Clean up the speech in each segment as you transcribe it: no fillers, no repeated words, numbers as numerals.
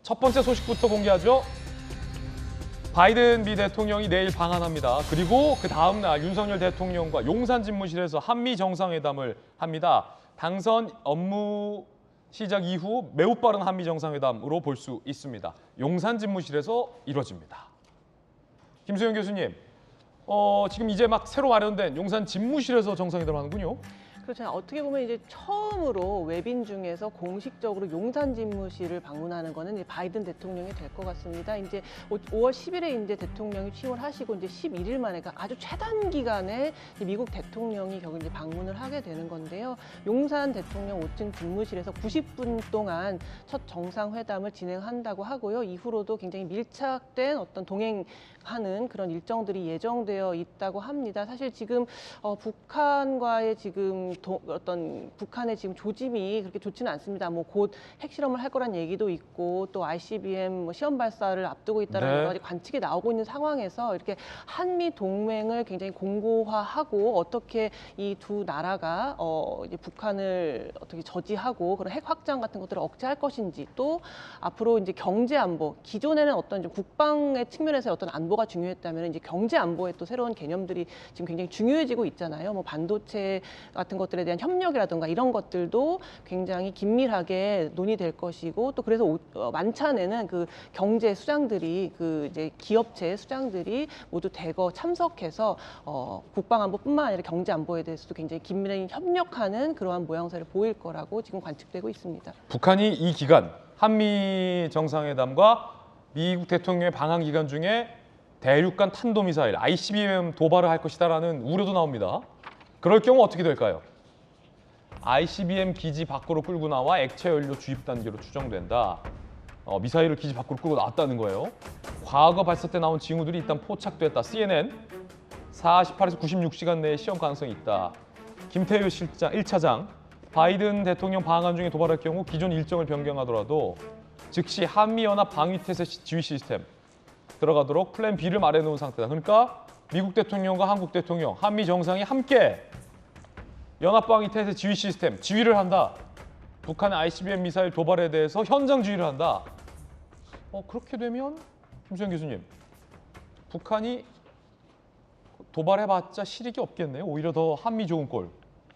첫 번째 소식부터 공개하죠. 바이든 미 대통령이 내일 방한합니다. 그리고 그 다음 날 윤석열 대통령과 용산 집무실에서 한미 정상회담을 합니다. 당선 업무 시작 이후 매우 빠른 한미 정상회담으로 볼 수 있습니다. 용산 집무실에서 이루어집니다. 김수영 교수님, 지금 이제 막 새로 마련된 용산 집무실에서 정상회담을 하는군요. 그렇죠. 어떻게 보면 이제 처음으로 외빈 중에서 공식적으로 용산 집무실을 방문하는 거는 이제 바이든 대통령이 될 것 같습니다. 이제 5월 10일에 이제 대통령이 취임을 하시고 이제 11일 만에 그러니까 아주 최단 기간에 미국 대통령이 결국 이제 방문을 하게 되는 건데요. 용산 대통령 5층 집무실에서 90분 동안 첫 정상회담을 진행한다고 하고요. 이후로도 굉장히 밀착된 어떤 동행하는 그런 일정들이 예정되어 있다고 합니다. 사실 지금 북한과의 지금 어떤 북한의 지금 조짐이 그렇게 좋지는 않습니다. 뭐 곧 핵실험을 할 거란 얘기도 있고 또 ICBM 뭐 시험 발사를 앞두고 있다는 여러 가지 관측이 나오고 있는 상황에서 이렇게 한미 동맹을 굉장히 공고화하고 어떻게 이 두 나라가 이제 북한을 어떻게 저지하고 그런 핵 확장 같은 것들을 억제할 것인지 또 앞으로 이제 경제 안보 기존에는 어떤 좀 국방의 측면에서 어떤 안보가 중요했다면 이제 경제 안보의 또 새로운 개념들이 지금 굉장히 중요해지고 있잖아요. 뭐 반도체 같은 것들에 대한 협력이라든가 이런 것들도 굉장히 긴밀하게 논의될 것이고 또 그래서 만찬에는 그 경제 수장들이 그 이제 기업체 수장들이 모두 대거 참석해서 국방안보뿐만 아니라 경제안보에 대해서도 굉장히 긴밀하게 협력하는 그러한 모양새를 보일 거라고 지금 관측되고 있습니다. 북한이 이 기간 한미 정상회담과 미국 대통령의 방한 기간 중에 대륙간 탄도미사일 ICBM 도발을 할 것이다라는 우려도 나옵니다. 그럴 경우 어떻게 될까요? ICBM 기지 밖으로 끌고 나와 액체 연료 주입 단계로 추정된다. 미사일을 기지 밖으로 끌고 나왔다는 거예요. 과거 발사 때 나온 징후들이 일단 포착됐다. CNN 48에서 96시간 내에 시험 가능성이 있다. 김태효 실장 1차장 바이든 대통령 방한 중에 도발할 경우 기존 일정을 변경하더라도 즉시 한미연합 방위태세 지휘 시스템 들어가도록 플랜 B를 마련해 놓은 상태다. 그러니까 미국 대통령과 한국 대통령, 한미 정상이 함께 연합방위태세 지휘 시스템 지휘를 한다. 북한의 ICBM 미사일 도발에 대해서 현장 지휘를 한다. 그렇게 되면 김수영 교수님, 북한이 도발해봤자 실익이 없겠네요. 오히려 더 한미 좋은 꼴.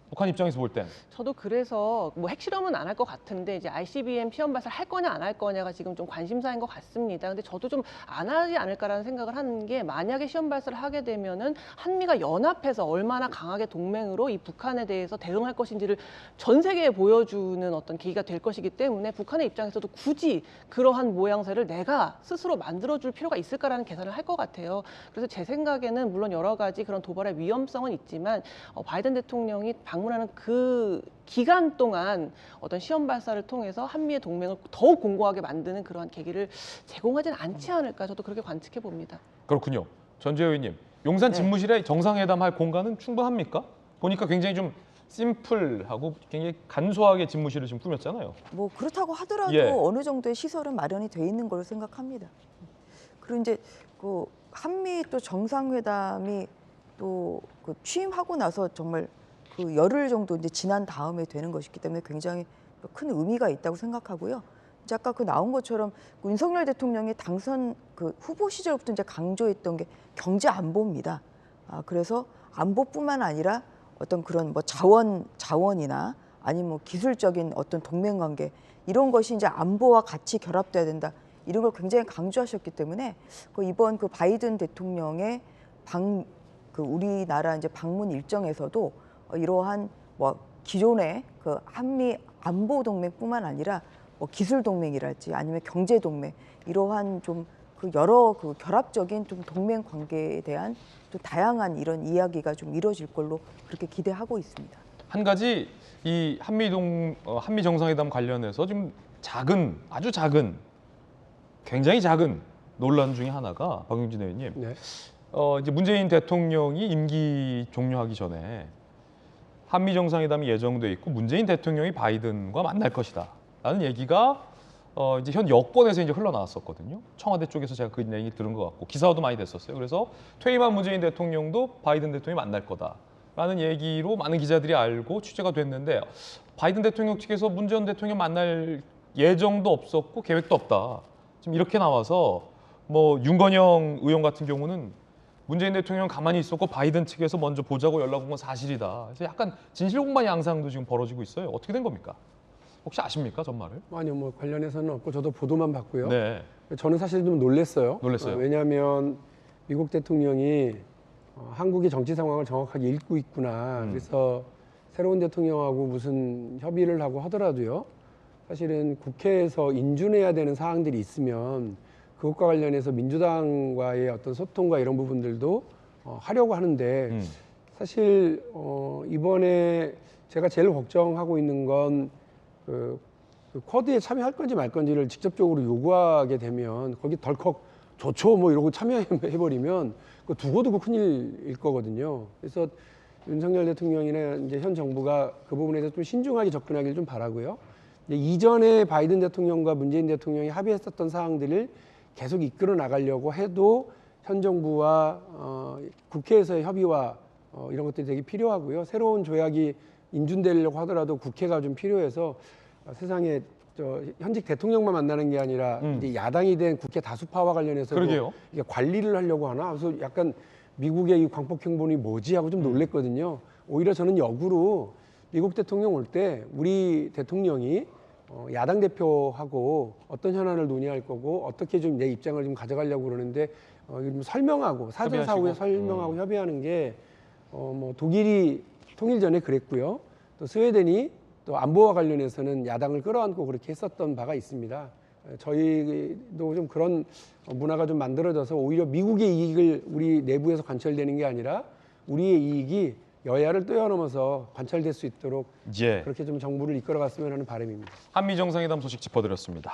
북한 입장에서 볼 땐. 저도 그래서 뭐 핵실험은 안 할 것 같은데 이제 ICBM 시험 발사를 할 거냐 안 할 거냐가 지금 좀 관심사인 것 같습니다. 근데 저도 좀 안 하지 않을까라는 생각을 하는 게 만약에 시험 발사를 하게 되면은 한미가 연합해서 얼마나 강하게 동맹으로 이 북한에 대해서 대응할 것인지를 전 세계에 보여주는 어떤 계기가 될 것이기 때문에 북한의 입장에서도 굳이 그러한 모양새를 내가 스스로 만들어줄 필요가 있을까라는 계산을 할 것 같아요. 그래서 제 생각에는 물론 여러 가지 그런 도발의 위험성은 있지만 바이든 대통령이 방문하는 그 기간 동안 어떤 시험 발사를 통해서 한미의 동맹을 더욱 공고하게 만드는 그러한 계기를 제공하지는 않지 않을까 저도 그렇게 관측해 봅니다. 그렇군요. 전재호 의원님, 용산 집무실에 정상회담할 공간은 충분합니까? 보니까 굉장히 좀 심플하고 굉장히 간소하게 집무실을 지금 꾸몄잖아요. 뭐 그렇다고 하더라도 예. 어느 정도의 시설은 마련이 돼 있는 걸로 생각합니다. 그리고 이제 그 한미 또 정상회담이 또 그 취임하고 나서 정말 그 열흘 정도 이제 지난 다음에 되는 것이기 때문에 굉장히 큰 의미가 있다고 생각하고요. 이제 아까 그 나온 것처럼 그 윤석열 대통령이 당선 그 후보 시절부터 이제 강조했던 게 경제 안보입니다. 그래서 안보뿐만 아니라 어떤 그런 뭐 자원이나 아니면 뭐 기술적인 어떤 동맹 관계 이런 것이 이제 안보와 같이 결합돼야 된다. 이런 걸 굉장히 강조하셨기 때문에 그 이번 그 바이든 대통령의 그 우리나라 이제 방문 일정에서도 이러한 뭐 기존의 그 한미 안보 동맹뿐만 아니라 뭐 기술 동맹이랄지 아니면 경제 동맹 이러한 좀 그 여러 그 결합적인 좀 동맹 관계에 대한 또 다양한 이런 이야기가 좀 이루어질 걸로 그렇게 기대하고 있습니다. 한 가지 이 한미 정상회담 관련해서 좀 아주 작은, 굉장히 작은 논란 중에 하나가 박용진 의원님. 네. 이제 문재인 대통령이 임기 종료하기 전에 한미 정상회담이 예정돼 있고 문재인 대통령이 바이든과 만날 것이다라는 얘기가 이제 현 여권에서 이제 흘러나왔었거든요. 청와대 쪽에서 제가 그 얘기 들은 것 같고 기사화도 많이 됐었어요. 그래서 퇴임한 문재인 대통령도 바이든 대통령이 만날 거다라는 얘기로 많은 기자들이 알고 취재가 됐는데 바이든 대통령 측에서 문재인 대통령 만날 예정도 없었고 계획도 없다. 지금 이렇게 나와서 뭐 윤건영 의원 같은 경우는 문재인 대통령 가만히 있었고 바이든 측에서 먼저 보자고 연락 온 건 사실이다. 그래서 약간 진실공방 양상도 지금 벌어지고 있어요. 어떻게 된 겁니까? 혹시 아십니까, 전말을? 아니요, 뭐 관련해서는 없고 저도 보도만 봤고요. 네, 저는 사실 좀 놀랐어요. 놀랐어요. 왜냐하면 미국 대통령이 한국의 정치 상황을 정확하게 읽고 있구나. 그래서 새로운 대통령하고 무슨 협의를 하고 하더라도요. 사실은 국회에서 인준해야 되는 사항들이 있으면 그것과 관련해서 민주당과의 어떤 소통과 이런 부분들도 하려고 하는데 사실 이번에 제가 제일 걱정하고 있는 건 그 쿼드에 참여할 건지 말 건지를 직접적으로 요구하게 되면 거기 덜컥 좋죠 뭐 이러고 참여해버리면 그 두고두고 큰일일 거거든요. 그래서 윤석열 대통령이나 이제 현 정부가 그 부분에 대해서 좀 신중하게 접근하기를 좀 바라고요. 이전에 바이든 대통령과 문재인 대통령이 합의했었던 사항들을 계속 이끌어 나가려고 해도 현 정부와 국회에서의 협의와 이런 것들이 되게 필요하고요. 새로운 조약이 인준되려고 하더라도 국회가 좀 필요해서 세상에 현직 대통령만 만나는 게 아니라 이제 야당이 된 국회 다수파와 관련해서 그러게요. 이게 관리를 하려고 하나? 그래서 약간 미국의 이 광폭 행보는 뭐지 하고 좀 놀랬거든요. 오히려 저는 역으로 미국 대통령 올 때 우리 대통령이 야당 대표하고 어떤 현안을 논의할 거고 어떻게 좀 내 입장을 좀 가져가려고 그러는데 좀 설명하고 사전 사후에 설명하고 협의하는 게 뭐 독일이 통일 전에 그랬고요. 또 스웨덴이 또 안보와 관련해서는 야당을 끌어안고 그렇게 했었던 바가 있습니다. 저희도 좀 그런 문화가 좀 만들어져서 오히려 미국의 이익을 우리 내부에서 관철되는 게 아니라 우리의 이익이 여야를 뛰어넘어서 관철될 수 있도록 예. 그렇게 좀 정부를 이끌어갔으면 하는 바람입니다. 한미 정상회담 소식 짚어드렸습니다.